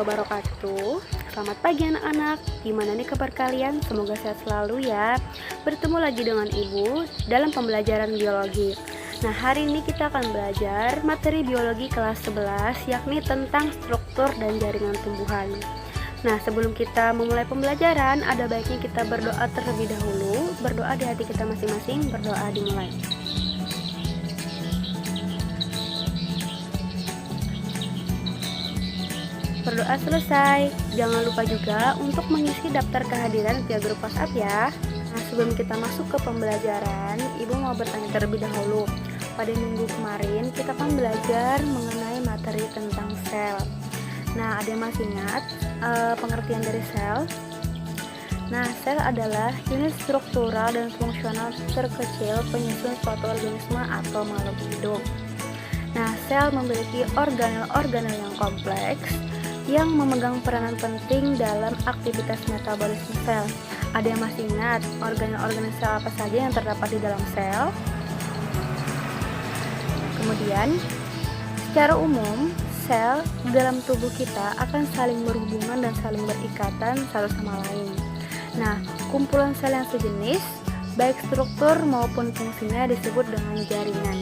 wabarakatuh. Selamat pagi anak-anak. Gimana nih kabar kalian? Semoga sehat selalu ya. Bertemu lagi dengan Ibu dalam pembelajaran biologi. Nah, hari ini kita akan belajar materi biologi kelas 11, yakni tentang struktur dan jaringan tumbuhan. Nah, sebelum kita memulai pembelajaran, ada baiknya kita berdoa terlebih dahulu. Berdoa di hati kita masing-masing, berdoa dimulai. Berdoa selesai. Jangan lupa juga untuk mengisi daftar kehadiran via grup WhatsApp ya. Nah, sebelum kita masuk ke pembelajaran, Ibu mau bertanya terlebih dahulu. Pada minggu kemarin kita kan belajar mengenai materi tentang sel. Nah, ada yang masih ingat pengertian dari sel? Nah, sel adalah unit struktural dan fungsional terkecil penyusun suatu organisme atau makhluk hidup. Nah, sel memiliki organel-organel yang kompleks yang memegang peranan penting dalam aktivitas metabolisme sel. Ada yang masih ingat organel-organel sel apa saja yang terdapat di dalam sel? Kemudian, secara umum, sel dalam tubuh kita akan saling berhubungan dan saling berikatan satu sama lain. Nah, kumpulan sel yang sejenis, baik struktur maupun fungsinya disebut dengan jaringan.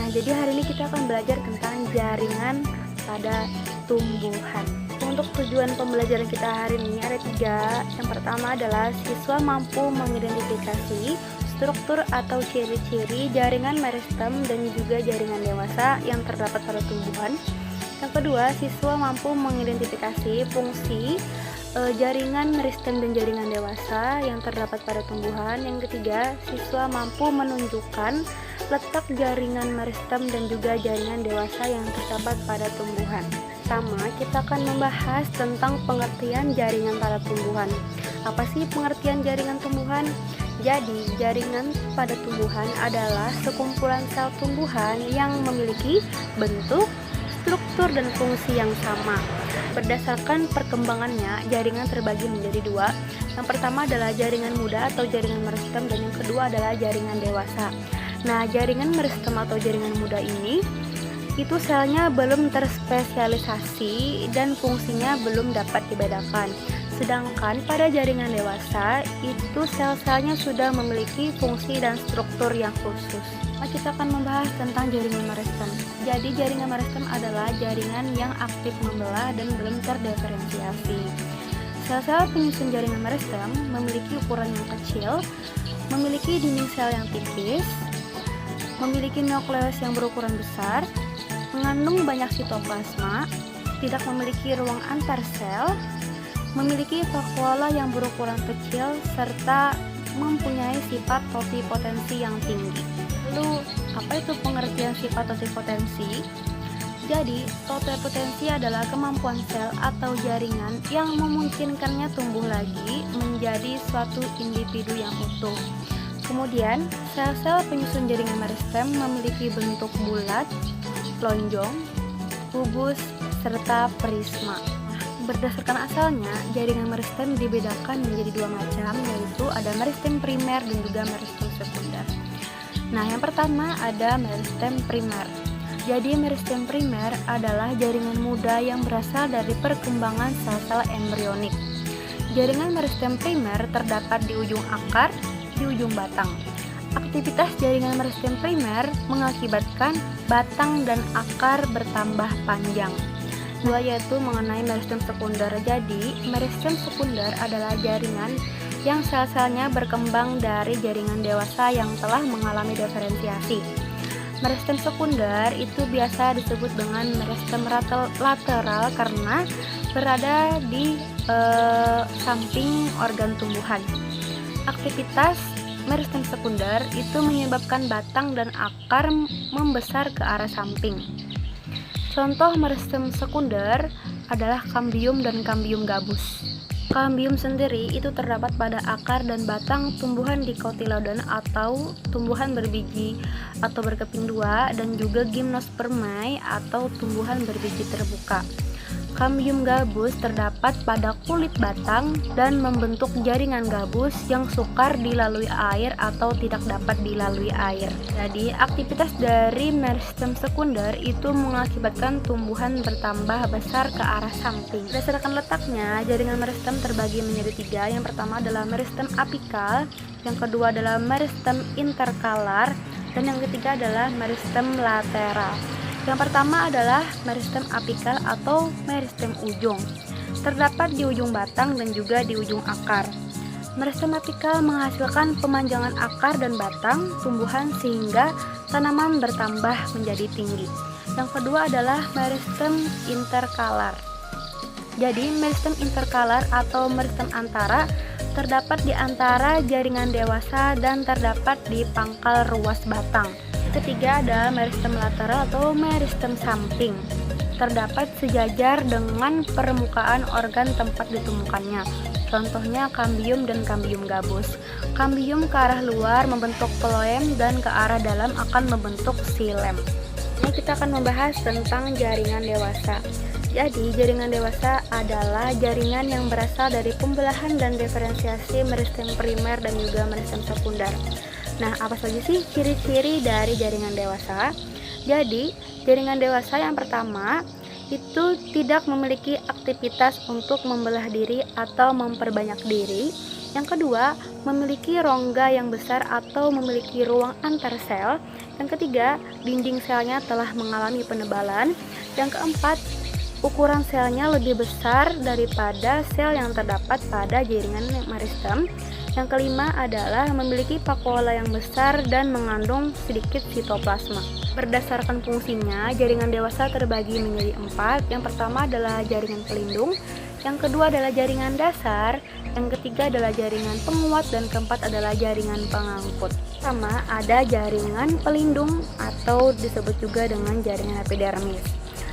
Nah, jadi hari ini kita akan belajar tentang jaringan pada tumbuhan. Untuk tujuan pembelajaran kita hari ini ada 3. Yang pertama adalah siswa mampu mengidentifikasi struktur atau ciri-ciri jaringan meristem dan juga jaringan dewasa yang terdapat pada tumbuhan. Yang kedua, siswa mampu mengidentifikasi fungsi jaringan meristem dan jaringan dewasa yang terdapat pada tumbuhan. Yang ketiga, siswa mampu menunjukkan letak jaringan meristem dan juga jaringan dewasa yang terdapat pada tumbuhan. Pertama, kita akan membahas tentang pengertian jaringan pada tumbuhan. Apa sih pengertian jaringan tumbuhan? Jadi, jaringan pada tumbuhan adalah sekumpulan sel tumbuhan yang memiliki bentuk, struktur, dan fungsi yang sama. Berdasarkan perkembangannya, jaringan terbagi menjadi 2. Yang pertama adalah jaringan muda atau jaringan meristem, dan yang kedua adalah jaringan dewasa. Nah, jaringan meristem atau jaringan muda ini itu selnya belum terspesialisasi dan fungsinya belum dapat dibedakan. Sedangkan pada jaringan dewasa itu sel-selnya sudah memiliki fungsi dan struktur yang khusus. Nah, kita akan membahas tentang jaringan meristem. Jadi jaringan meristem adalah jaringan yang aktif membelah dan belum terdiferensiasi. Sel-sel penyusun jaringan meristem memiliki ukuran yang kecil, memiliki dinding sel yang tipis, memiliki nukleus yang berukuran besar, mengandung banyak sitoplasma, tidak memiliki ruang antar sel, memiliki vakuola yang berukuran kecil, serta mempunyai sifat totipotensi yang tinggi. Lalu, apa itu pengertian sifat totipotensi? Jadi, totipotensi adalah kemampuan sel atau jaringan yang memungkinkannya tumbuh lagi menjadi suatu individu yang utuh. Kemudian, sel-sel penyusun jaringan meristem memiliki bentuk bulat, lonjong, kubus, serta prisma. Berdasarkan asalnya, jaringan meristem dibedakan menjadi 2 macam, yaitu ada meristem primer dan juga meristem sekunder. Nah, yang pertama ada meristem primer. Jadi meristem primer adalah jaringan muda yang berasal dari perkembangan sel-sel embrionik. Jaringan meristem primer terdapat di ujung akar, di ujung batang. Aktivitas jaringan meristem primer mengakibatkan batang dan akar bertambah panjang. Dua yaitu mengenai meristem sekunder. Jadi, meristem sekunder adalah jaringan yang sel-selnya berkembang dari jaringan dewasa yang telah mengalami diferensiasi. Meristem sekunder itu biasa disebut dengan meristem lateral karena berada di samping organ tumbuhan. Aktivitas meristem sekunder itu menyebabkan batang dan akar membesar ke arah samping. Contoh meristem sekunder adalah kambium dan kambium gabus. Kambium sendiri itu terdapat pada akar dan batang tumbuhan dicotyledon atau tumbuhan berbiji atau berkeping 2 dan juga gymnospermae atau tumbuhan berbiji terbuka. kambium gabus terdapat pada kulit batang dan membentuk jaringan gabus yang sukar dilalui air atau tidak dapat dilalui air. Jadi, aktivitas dari meristem sekunder itu mengakibatkan tumbuhan bertambah besar ke arah samping. Berdasarkan letaknya, jaringan meristem terbagi menjadi tiga. Yang pertama adalah meristem apikal, yang kedua adalah meristem interkalar, dan yang ketiga adalah meristem lateral. Yang pertama adalah meristem apikal atau meristem ujung. Terdapat di ujung batang dan juga di ujung akar. Meristem apikal menghasilkan pemanjangan akar dan batang tumbuhan sehingga tanaman bertambah menjadi tinggi. Yang kedua adalah meristem interkalar. Jadi, meristem interkalar atau meristem antara terdapat di antara jaringan dewasa dan terdapat di pangkal ruas batang. Ketiga adalah meristem lateral atau meristem samping. Terdapat sejajar dengan permukaan organ tempat ditemukannya. Contohnya kambium dan kambium gabus. Kambium ke arah luar membentuk phloem dan ke arah dalam akan membentuk xilem. Ini kita akan membahas tentang jaringan dewasa. Jadi, jaringan dewasa adalah jaringan yang berasal dari pembelahan dan diferensiasi meristem primer dan juga meristem sekunder. Nah, apa saja sih ciri-ciri dari jaringan dewasa? Jadi, jaringan dewasa yang pertama itu tidak memiliki aktivitas untuk membelah diri atau memperbanyak diri. Yang kedua, memiliki rongga yang besar atau memiliki ruang antar sel. Yang ketiga, dinding selnya telah mengalami penebalan. Yang keempat, ukuran selnya lebih besar daripada sel yang terdapat pada jaringan meristem. Yang kelima adalah memiliki vakuola yang besar dan mengandung sedikit sitoplasma. Berdasarkan fungsinya, jaringan dewasa terbagi menjadi 4. Yang pertama adalah jaringan pelindung, yang kedua adalah jaringan dasar, yang ketiga adalah jaringan penguat, dan keempat adalah jaringan pengangkut. Pertama ada jaringan pelindung atau disebut juga dengan jaringan epidermis.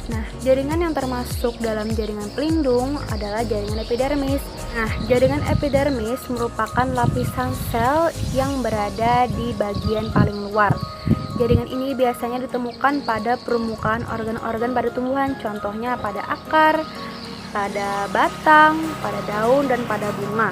Nah, jaringan yang termasuk dalam jaringan pelindung adalah jaringan epidermis. Nah, jaringan epidermis merupakan lapisan sel yang berada di bagian paling luar. Jaringan ini biasanya ditemukan pada permukaan organ-organ pada tumbuhan, contohnya pada akar, pada batang, pada daun, dan pada bunga.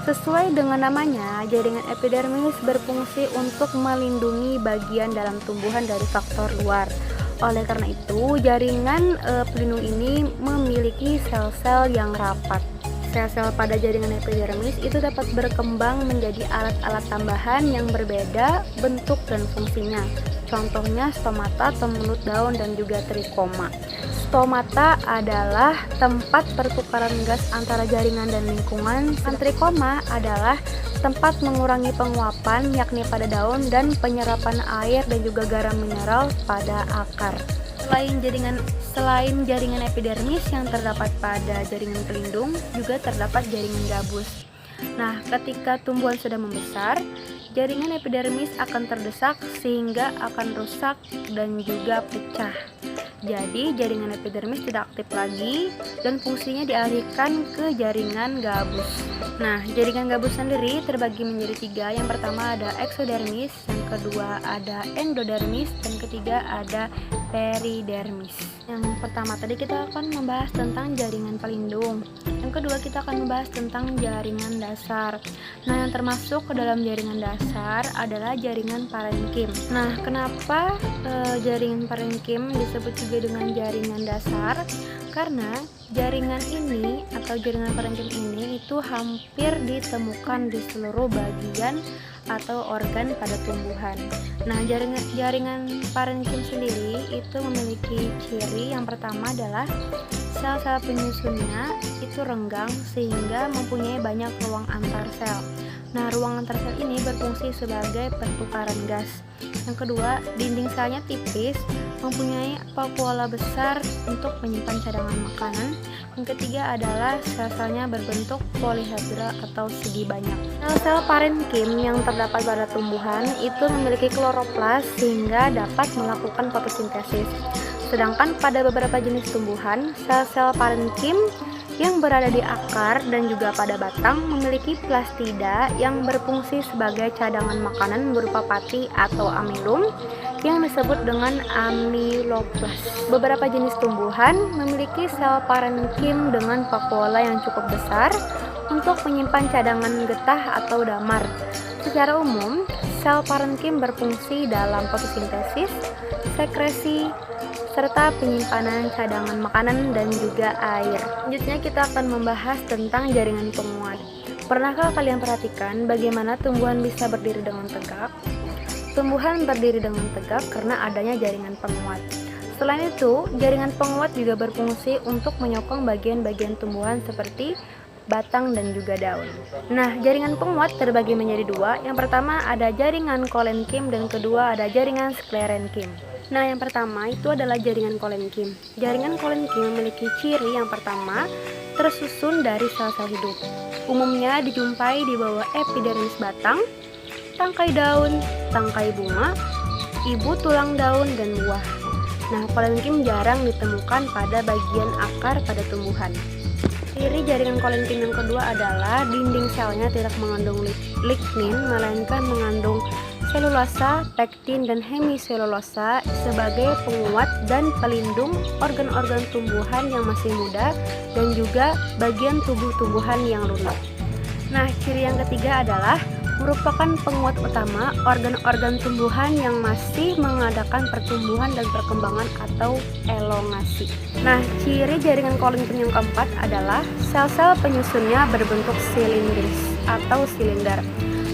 Sesuai dengan namanya, jaringan epidermis berfungsi untuk melindungi bagian dalam tumbuhan dari faktor luar. Oleh karena itu, jaringan pelindung ini memiliki sel-sel yang rapat. Sel-sel pada jaringan epidermis itu dapat berkembang menjadi alat-alat tambahan yang berbeda bentuk dan fungsinya. Contohnya stomata atau mulut daun dan juga trikoma. Stomata adalah tempat pertukaran gas antara jaringan dan lingkungan. Trikoma adalah tempat mengurangi penguapan yakni pada daun dan penyerapan air dan juga garam mineral pada akar. Selain jaringan epidermis yang terdapat pada jaringan pelindung, juga terdapat jaringan gabus. Nah, ketika tumbuhan sudah membesar, jaringan epidermis akan terdesak sehingga akan rusak dan juga pecah. Jadi, jaringan epidermis tidak aktif lagi dan fungsinya dialihkan ke jaringan gabus. Nah, jaringan gabus sendiri terbagi menjadi 3. Yang pertama ada eksodermis, yang kedua ada endodermis, dan ketiga ada peridermis. Yang pertama tadi kita akan membahas tentang jaringan pelindung. Yang kedua kita akan membahas tentang jaringan dasar. Nah, yang termasuk ke dalam jaringan dasar adalah jaringan parenkim. Nah, kenapa jaringan parenkim disebut juga dengan jaringan dasar? Karena jaringan ini atau jaringan parenkim ini itu hampir ditemukan di seluruh bagian atau organ pada tumbuhan. Nah, jaringan parenkim sendiri itu memiliki ciri yang pertama adalah sel-sel penyusunnya itu renggang sehingga mempunyai banyak ruang antar sel. Nah, ruang antar sel ini berfungsi sebagai pertukaran gas. Yang kedua, dinding selnya tipis, mempunyai vakuola besar untuk menyimpan cadangan makanan. Yang ketiga adalah sel-selnya berbentuk polihedra atau segi banyak. Sel-sel parenkim yang terdapat pada tumbuhan itu memiliki kloroplas sehingga dapat melakukan fotosintesis. Sedangkan pada beberapa jenis tumbuhan, sel-sel parenkim yang berada di akar dan juga pada batang memiliki plastida yang berfungsi sebagai cadangan makanan berupa pati atau amilum. yang disebut dengan amiloblas. Beberapa jenis tumbuhan memiliki sel parenkim dengan vakuola yang cukup besar untuk menyimpan cadangan getah atau damar. Secara umum, sel parenkim berfungsi dalam fotosintesis, sekresi, serta penyimpanan cadangan makanan dan juga air. Selanjutnya kita akan membahas tentang jaringan penguat. Pernahkah kalian perhatikan bagaimana tumbuhan bisa berdiri dengan tegak? Tumbuhan berdiri dengan tegak karena adanya jaringan penguat. Selain itu, jaringan penguat juga berfungsi untuk menyokong bagian-bagian tumbuhan seperti batang dan juga daun. Nah, jaringan penguat terbagi menjadi dua. Yang pertama ada jaringan kolenkim dan kedua ada jaringan sklerenkim. Nah, yang pertama itu adalah jaringan kolenkim. Jaringan kolenkim memiliki ciri yang pertama tersusun dari sel-sel hidup. Umumnya dijumpai di bawah epidermis batang, tangkai daun, tangkai bunga, ibu tulang daun, dan buah. Nah, kolenkim jarang ditemukan pada bagian akar pada tumbuhan. Ciri jaringan kolenkim yang kedua adalah dinding selnya tidak mengandung lignin, melainkan mengandung selulosa, pektin, dan hemiselulosa sebagai penguat dan pelindung organ-organ tumbuhan yang masih muda dan juga bagian tubuh tumbuhan yang lunak. Nah, ciri yang ketiga adalah merupakan penguat utama organ-organ tumbuhan yang masih mengadakan pertumbuhan dan perkembangan atau elongasi. Nah, ciri jaringan kolenkim yang keempat adalah sel-sel penyusunnya berbentuk silindris atau silinder.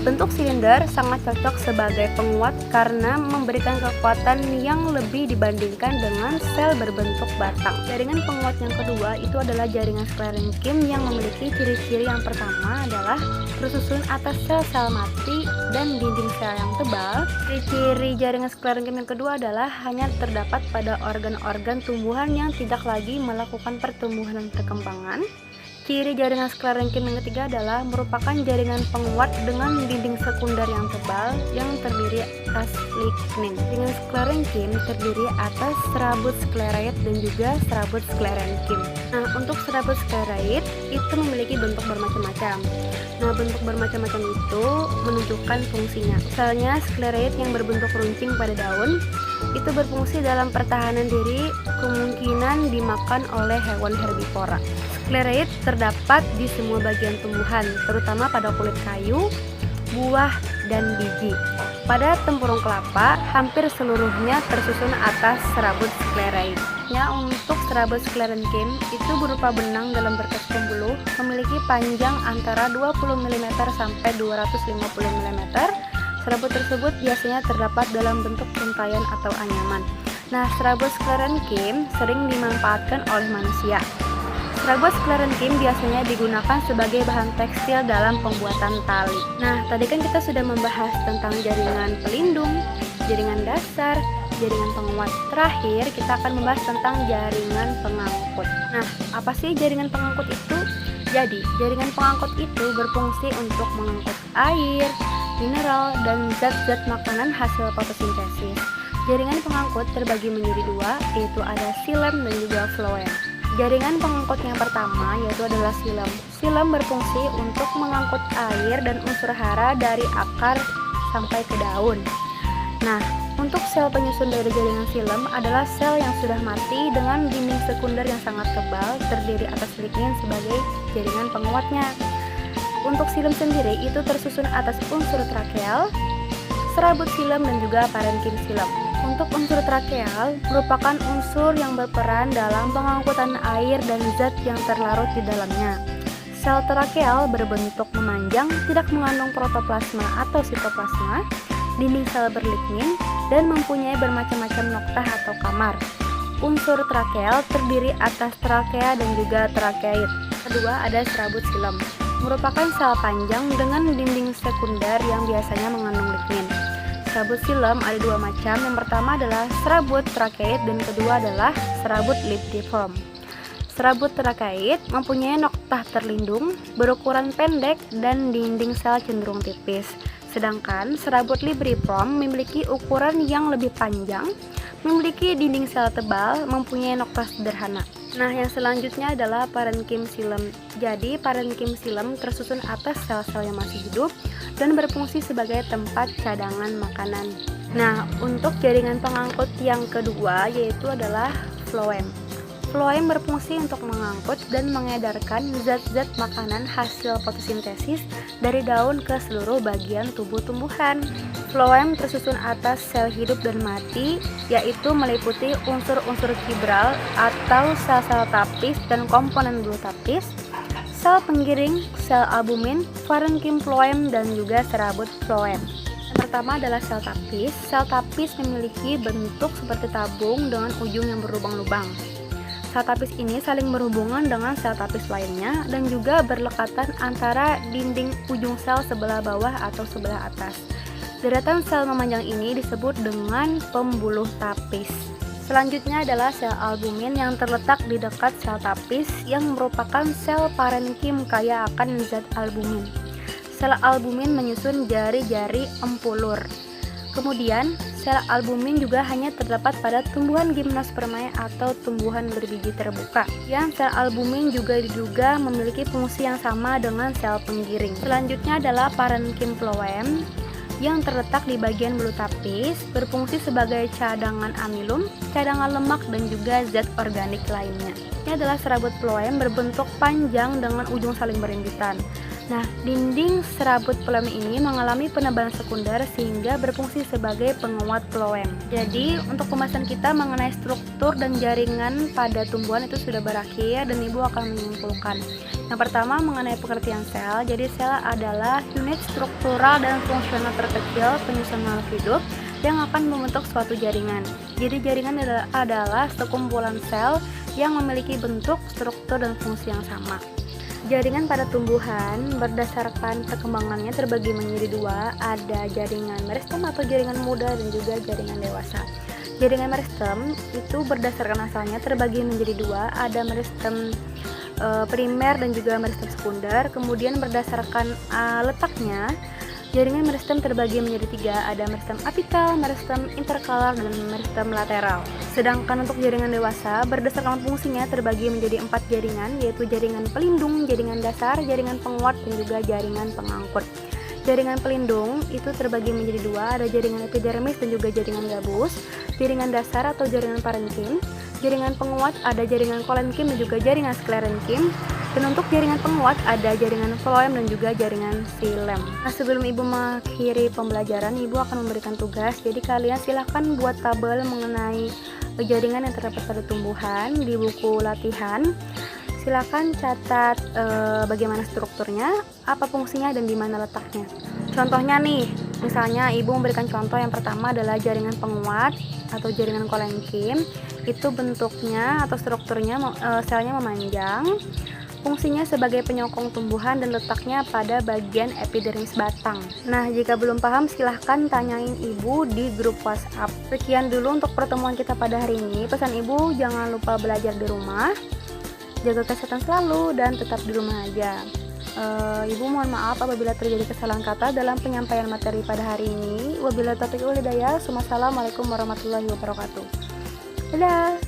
Bentuk silinder sangat cocok sebagai penguat karena memberikan kekuatan yang lebih dibandingkan dengan sel berbentuk batang. Jaringan penguat yang kedua itu adalah jaringan sklerenkim yang memiliki ciri-ciri yang pertama adalah tersusun atas sel-sel mati dan dinding sel yang tebal. Ciri-ciri jaringan sklerenkim yang kedua adalah hanya terdapat pada organ-organ tumbuhan yang tidak lagi melakukan pertumbuhan dan perkembangan. Ciri jaringan sklerenkim yang ketiga adalah merupakan jaringan penguat dengan dinding sekunder yang tebal yang terdiri atas lignin. Jaringan sklerenkim terdiri atas serabut sklerait dan juga serabut sklerenkim. Nah, untuk serabut sklerait itu memiliki bentuk bermacam-macam. Nah, bentuk bermacam-macam itu menunjukkan fungsinya. Misalnya sklerait yang berbentuk runcing pada daun itu berfungsi dalam pertahanan diri, kemungkinan dimakan oleh hewan herbivora. Sklerait terdapat di semua bagian tumbuhan, terutama pada kulit kayu, buah, dan biji. Pada tempurung kelapa, hampir seluruhnya tersusun atas serabut sklerait. Untuk serabut sklerenkim itu berupa benang dalam berkas pembuluh, memiliki panjang antara 20 mm sampai 250 mm. Serabut tersebut biasanya terdapat dalam bentuk untayan atau anyaman. Nah, serabut sklerenkim sering dimanfaatkan oleh manusia. Serabut sklerenkim biasanya digunakan sebagai bahan tekstil dalam pembuatan tali. Nah, tadi kan kita sudah membahas tentang jaringan pelindung, jaringan dasar, jaringan penguat. Terakhir, kita akan membahas tentang jaringan pengangkut. Nah, apa sih jaringan pengangkut itu? Jadi, jaringan pengangkut itu berfungsi untuk mengangkut air, mineral, dan zat-zat makanan hasil fotosintesis. Jaringan pengangkut terbagi menjadi dua, yaitu ada xilem dan juga floem. Jaringan pengangkut yang pertama yaitu adalah xilem. Xilem berfungsi untuk mengangkut air dan unsur hara dari akar sampai ke daun. Nah, untuk sel penyusun dari jaringan xilem adalah sel yang sudah mati dengan dinding sekunder yang sangat tebal terdiri atas lignin sebagai jaringan penguatnya. Untuk xilem sendiri itu tersusun atas unsur trakeal, serabut xilem, dan juga parenkim xilem. Untuk unsur trakeal merupakan unsur yang berperan dalam pengangkutan air dan zat yang terlarut di dalamnya. Sel trakeal berbentuk memanjang, tidak mengandung protoplasma atau sitoplasma, dinding sel berlignin, dan mempunyai bermacam-macam noktah atau kamar. Unsur trakeal terdiri atas trakea dan juga trakeid. Kedua ada serabut xilem, merupakan sel panjang dengan dinding sekunder yang biasanya mengandung lignin. Serabut xilem ada dua macam, yang pertama adalah serabut trakeid dan kedua adalah serabut libriform. Serabut trakeid mempunyai noktah terlindung, berukuran pendek, dan dinding sel cenderung tipis. Sedangkan serabut libriform memiliki ukuran yang lebih panjang, memiliki dinding sel tebal, mempunyai noktah sederhana. Nah, yang selanjutnya adalah parenkim xilem. Jadi, parenkim xilem tersusun atas sel-sel yang masih hidup dan berfungsi sebagai tempat cadangan makanan. Nah, untuk jaringan pengangkut yang kedua yaitu adalah floem. Floem berfungsi untuk mengangkut dan mengedarkan zat-zat makanan hasil fotosintesis dari daun ke seluruh bagian tubuh tumbuhan. Floem tersusun atas sel hidup dan mati, yaitu meliputi unsur-unsur fibral atau sel-sel tapis dan komponen bulu tapis, sel penggiring, sel albumin, parenkim floem, dan juga serabut floem. Yang pertama adalah sel tapis. Sel tapis memiliki bentuk seperti tabung dengan ujung yang berlubang-lubang. Sel tapis ini saling berhubungan dengan sel tapis lainnya dan juga berlekatan antara dinding ujung sel sebelah bawah atau sebelah atas. Deretan sel memanjang ini disebut dengan pembuluh tapis. Selanjutnya adalah sel albumin yang terletak di dekat sel tapis yang merupakan sel parenkim kaya akan zat albumin. Sel albumin menyusun jari-jari empulur. Kemudian, sel albumin juga hanya terdapat pada tumbuhan gimnospermae atau tumbuhan berbiji terbuka. Yang sel albumin juga diduga memiliki fungsi yang sama dengan sel penggiring. Selanjutnya adalah parenkim floem yang terletak di bagian bulu tapis, berfungsi sebagai cadangan amilum, cadangan lemak, dan juga zat organik lainnya. Ini adalah serabut floem berbentuk panjang dengan ujung saling berimpitan. Nah, dinding serabut floem ini mengalami penebalan sekunder sehingga berfungsi sebagai penguat floem. Jadi, untuk pembahasan kita mengenai struktur dan jaringan pada tumbuhan itu sudah berakhir dan Ibu akan menyimpulkan. Yang pertama mengenai pengertian sel. Jadi, sel adalah unit struktural dan fungsional terkecil penyusun makhluk hidup yang akan membentuk suatu jaringan. Jadi, jaringan adalah sekumpulan sel yang memiliki bentuk, struktur, dan fungsi yang sama. Jaringan pada tumbuhan berdasarkan perkembangannya terbagi menjadi dua, ada jaringan meristem atau jaringan muda dan juga jaringan dewasa. Jaringan meristem itu berdasarkan asalnya terbagi menjadi dua, ada meristem primer dan juga meristem sekunder. Kemudian berdasarkan letaknya, jaringan meristem terbagi menjadi tiga, ada meristem apikal, meristem interkalar, dan meristem lateral. Sedangkan untuk jaringan dewasa, berdasarkan fungsinya terbagi menjadi 4 jaringan, yaitu jaringan pelindung, jaringan dasar, jaringan penguat, dan juga jaringan pengangkut. Jaringan pelindung itu terbagi menjadi dua, ada jaringan epidermis dan juga jaringan gabus, jaringan dasar atau jaringan parenkim, jaringan penguat ada jaringan kolenkim dan juga jaringan sklerenkim, dan untuk jaringan penguat ada jaringan floem dan juga jaringan xilem. Nah, sebelum Ibu mengakhiri pembelajaran, Ibu akan memberikan tugas, jadi kalian silahkan buat tabel mengenai jaringan yang terdapat pada tumbuhan di buku latihan. Silakan catat bagaimana strukturnya, apa fungsinya, dan di mana letaknya. Contohnya nih, misalnya Ibu memberikan contoh yang pertama adalah jaringan penguat atau jaringan kolenkim. Itu bentuknya atau strukturnya selnya memanjang, fungsinya sebagai penyokong tumbuhan dan letaknya pada bagian epidermis batang. Nah, jika belum paham silahkan tanyain Ibu di grup WhatsApp. Sekian dulu untuk pertemuan kita pada hari ini. Pesan Ibu, jangan lupa belajar di rumah, jaga kesehatan selalu, dan tetap di rumah aja. Ibu mohon maaf apabila terjadi kesalahan kata dalam penyampaian materi pada hari ini. Wabillahi taufiq wal hidayah. Wassalamualaikum warahmatullahi wabarakatuh. Dadah.